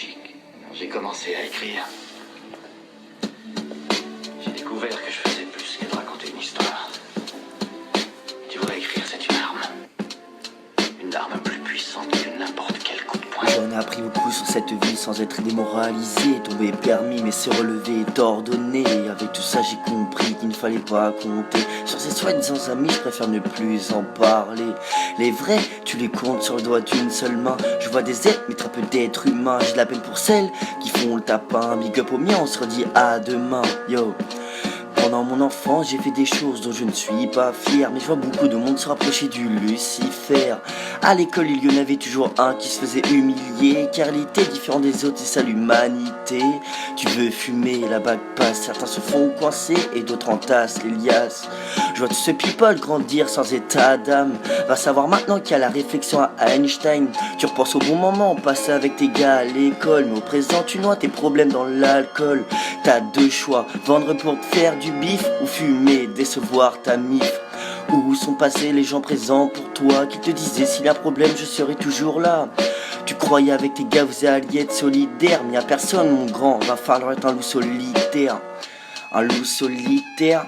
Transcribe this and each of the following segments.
magique. Quand j'ai commencé à écrire, j'ai découvert que je faisais plus que de raconter une histoire. Tu vois, écrire, c'est une arme. Une arme plus puissante que n'importe quel coup de poing. J'en ai appris beaucoup sur cette vie sans être démoralisé. Tomber permis mais se relever est ordonné. Avec tout ça j'ai compris qu'il ne fallait pas compter sur ces soi-disant amis, je préfère ne plus en parler. Les vrais, tu les comptes sur le doigt d'une seule main. Je vois des êtres mais très peu d'êtres humains. J'ai de la peine pour celles qui font le tapin. Big up au mien, on se redit à demain. Yo. Pendant mon enfance, j'ai fait des choses dont je ne suis pas fier. Mais je vois beaucoup de monde se rapprocher du Lucifer. À l'école, il y en avait toujours un qui se faisait humilier, car il était différent des autres et ça l'humanité. Tu veux fumer, la bague passe. Certains se font coincer et d'autres entassent les liasses. Je vois tout ce people grandir sans état d'âme. Va savoir maintenant qu'il y a la réflexion à Einstein. Tu repenses au bon moment, passer avec tes gars à l'école. Mais au présent, tu noies tes problèmes dans l'alcool. T'as deux choix, vendre pour te faire du bif ou fumer, décevoir ta mif. Où sont passés les gens présents pour toi qui te disaient s'il y a un problème je serai toujours là. Tu croyais avec tes gars vous alliez être solidaires, mais y'a personne mon grand, va falloir être un loup solitaire. Un loup solitaire,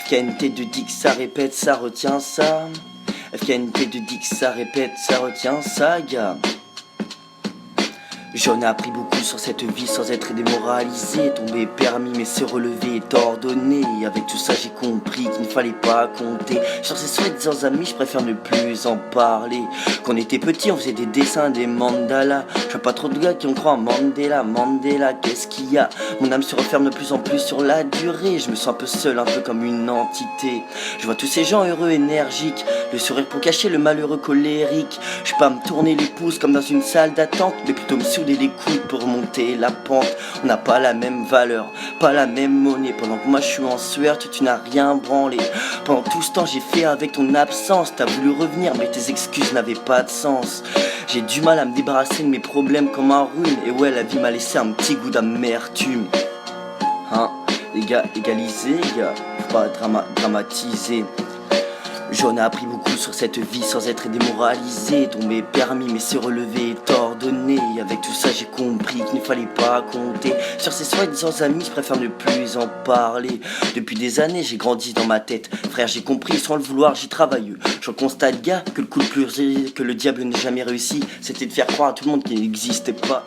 FKNT de dit que ça répète, ça retient ça. FKNT de dit que ça répète, ça retient ça gars. J'en ai appris beaucoup sur cette vie sans être démoralisé. Tomber permis mais se relever est ordonné. Avec tout ça j'ai compris qu'il ne fallait pas compter sur ces soi-disant amis, je préfère ne plus en parler. Quand on était petit on faisait des dessins, des mandalas. Je vois pas trop de gars qui ont cru en Mandela. Mandela, qu'est-ce qu'il y a? Mon âme se referme de plus en plus sur la durée. Je me sens un peu seul, un peu comme une entité. Je vois tous ces gens heureux, énergiques, le sourire pour cacher le malheureux colérique. Je peux pas me tourner les pouces comme dans une salle d'attente, mais plutôt me souder les coudes pour monter la pente. On n'a pas la même valeur, pas la même monnaie. Pendant que moi je suis en sueur, tu n'as rien branlé. Pendant tout ce temps j'ai fait avec ton absence. T'as voulu revenir mais tes excuses n'avaient pas de sens. J'ai du mal à me débarrasser de mes problèmes comme un rhume. Et ouais, la vie m'a laissé un petit goût d'amertume. Hein, les gars, égalisez, les gars, faut pas dramatiser. J'en ai appris beaucoup sur cette vie sans être démoralisé. Tomber permis mais se relever est ordonné. Avec tout ça j'ai compris qu'il ne fallait pas compter sur ces soi-disant amis, je préfère ne plus en parler. Depuis des années j'ai grandi dans ma tête. Frère j'ai compris sans le vouloir j'y travaille. Je constate gars que le coup le plus que le diable n'a jamais réussi, c'était de faire croire à tout le monde qu'il n'existait pas.